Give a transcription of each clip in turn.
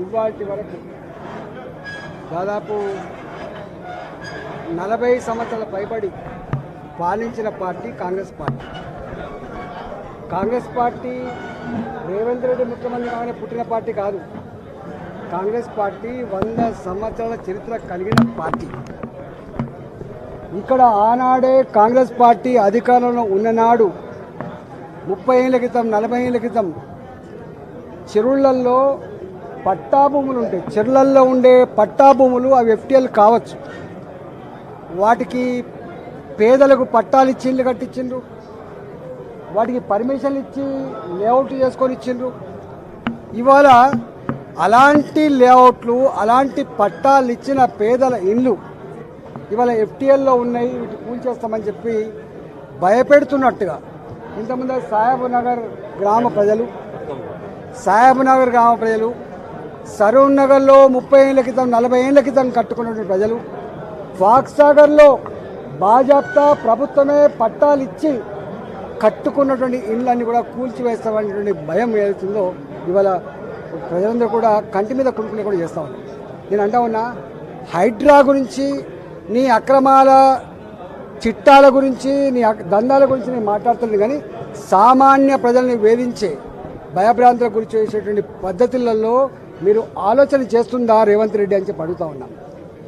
ఇవాటి వరకు దాదాపు 40 సంవత్సరాల పైబడి పాలించిన party Congress party. Congress party Revanth Reddy ముఖ్యమంత్రి కాగానే పుట్టిన పార్టీ కాదు. కాంగ్రెస్ పార్టీ 100 సంవత్సరాల చరిత్ర కలిగిన పార్టీ. ఇక్కడ ఆనాడే కాంగ్రెస్ పార్టీ అధికారంలో ఉన్ననాడు 30 ఏళ్ల క్రితం 40 ఏళ్ల క్రితం చెరువులలో పట్టాభూములు ఉంటాయి. చెరువులలో ఉండే పట్టాభూములు అవి ఎఫ్టీఎల్ కావచ్చు. వాటికి పేదలకు పట్టాలు ఇచ్చి ఇల్లు కట్టించిండ్రు, వాటికి పర్మిషన్లు ఇచ్చి లేఅవుట్ చేసుకొని ఇచ్చిండ్రు. ఇవాళ అలాంటి లేఅవుట్లు అలాంటి పట్టాలు ఇచ్చిన పేదల ఇళ్ళు ఇవాళ ఎఫ్టీఎల్లో ఉన్నాయి, వీటి కూల్చేస్తామని చెప్పి భయపెడుతున్నట్టుగా ఇంతకుముందు సాహెబ్నగర్ గ్రామ ప్రజలు సరూర్ నగర్లో 30 ఏళ్ల క్రితం 40 ఏళ్ల క్రితం కట్టుకున్నటువంటి ప్రజలు, ఫాక్స్ సాగర్లో బాజాప్తా ప్రభుత్వమే పట్టాలు ఇచ్చి కట్టుకున్నటువంటి ఇళ్ళన్నీ కూడా కూల్చివేస్తామనేటువంటి భయం ఏదైతుందో ఇవాళ ప్రజలందరూ కూడా కంటి మీద కుడుకునే కూడా చేస్తూ ఉన్నారు. నేను అంటా ఉన్నా, హైడ్రా గురించి నీ అక్రమాల చిట్టాల గురించి నీ దందాల గురించి నేను మాట్లాడుతుంది, కానీ సామాన్య ప్రజల్ని వేధించే భయభ్రాంతులకు గురి చేసేటువంటి పద్ధతులలో మీరు ఆలోచన చేస్తుందా రేవంత్ రెడ్డి అని చెప్పి అడుగుతూ ఉన్నాం.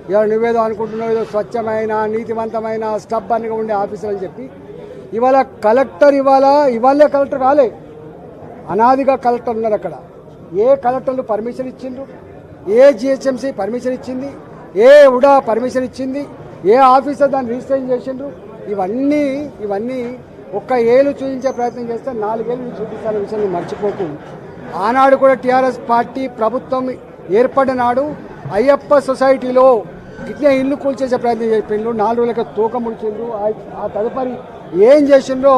ఇవాళ నువ్వేదో అనుకుంటున్నావు, ఏదో స్వచ్ఛమైన నీతివంతమైన స్టబ్బన్గా ఉండే ఆఫీసర్ అని చెప్పి ఇవాళ కలెక్టర్ ఇవాళే కలెక్టర్ కాలే, అనాదిగా కలెక్టర్ ఉన్నారు. అక్కడ ఏ కలెక్టర్లు పర్మిషన్ ఇచ్చిండ్రు, ఏ జిహెచ్ఎంసీ పర్మిషన్ ఇచ్చింది, ఏ ఉడా పర్మిషన్ ఇచ్చింది, ఏ ఆఫీసర్ దాన్ని రిజిస్ట్రేషన్ చేసిండ్రు, ఇవన్నీ ఒక్క ఏళ్ళు చూపించే ప్రయత్నం చేస్తే 4 ఏళ్ళు చూపిస్తాన విషయాన్ని మర్చిపోకు. ఆనాడు కూడా టీఆర్ఎస్ పార్టీ ప్రభుత్వం ఏర్పడిన నాడు అయ్యప్ప సొసైటీలో ఇట్లా ఇల్లు కూల్చేసే ప్రయత్నం చేసిండ్రు, 4 రోజులకి తూక ముడిచిండ్రు. ఆ తదుపరి ఏం చేసిండ్రో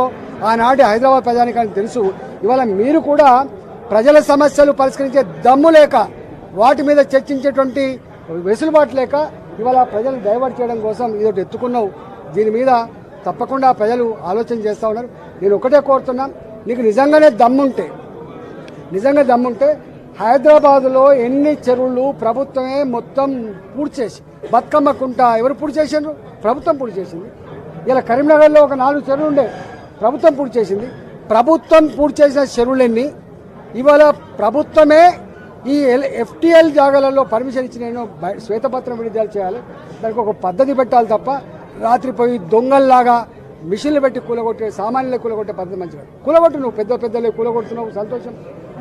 ఆనాటి హైదరాబాద్ ప్రజానికానికి తెలుసు. ఇవాళ మీరు కూడా ప్రజల సమస్యలు పరిష్కరించే దమ్ము లేక, వాటి మీద చర్చించేటువంటి వెసులుబాటు లేక ఇవాళ ప్రజలు డైవర్ట్ చేయడం కోసం ఇదొకటి ఎత్తుకున్నావు. దీని మీద తప్పకుండా ప్రజలు ఆలోచన చేస్తూ ఉన్నారు. నేను ఒకటే కోరుతున్నా, నీకు నిజంగా దమ్ముంటే హైదరాబాదులో ఎన్ని చెరువులు ప్రభుత్వమే మొత్తం పూర్తి చేసి, బతుకమ్మ కుంట ఎవరు పూర్తి చేసిండ్రు? ప్రభుత్వం పూర్తి చేసింది. ఇలా కరీంనగర్లో ఒక 4 చెరువులు ఉండే, ప్రభుత్వం పూర్తి చేసింది. ప్రభుత్వం పూర్తి చేసిన చెరువులన్నీ ఇవాళ ప్రభుత్వమే ఈ ఎఫ్టీఎల్ జాగాలలో పర్మిషన్ ఇచ్చిన శ్వేతపత్రం విడుదల చేయాలి. దానికి ఒక పద్ధతి పెట్టాలి తప్ప రాత్రి పోయి దొంగల్లాగా మిషన్లు పెట్టి కూలగొట్టే, సామాన్యులు కూలగొట్టే పద్ధతి మంచిగా. కూలగొట్టు, నువ్వు పెద్దలే కూలగొడుతున్నావు, సంతోషం.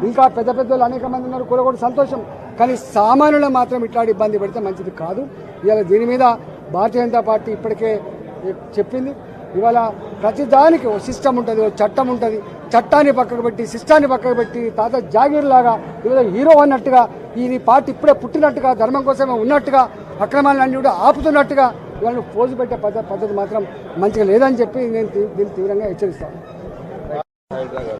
ఇంకా పెద్దలు అనేక మంది ఉన్నారు, కూలగొట్టు, సంతోషం. కానీ సామాన్యులు మాత్రం ఇట్లాంటి ఇబ్బంది పెడితే మంచిది కాదు. ఇవాళ దీని మీద భారతీయ జనతా పార్టీ ఇప్పటికే చెప్పింది. ఇవాళ ప్రతిదానికి ఓ సిస్టమ్ ఉంటుంది, ఓ చట్టం ఉంటుంది. చట్టాన్ని పక్కకు పెట్టి, సిస్టాన్ని పక్కకు పెట్టి, తాత జాగీర్ లాగా ఇవాళ హీరో అన్నట్టుగా ఈ పార్టీ ఇప్పుడే పుట్టినట్టుగా, ధర్మం కోసమే ఉన్నట్టుగా, అక్రమాలన్నీ కూడా ఆపుతున్నట్టుగా ఇవాళ పోజు పెట్టే పద్ధతి మాత్రం మంచిగా లేదని చెప్పి నేను దీన్ని తీవ్రంగా హెచ్చరిస్తాను.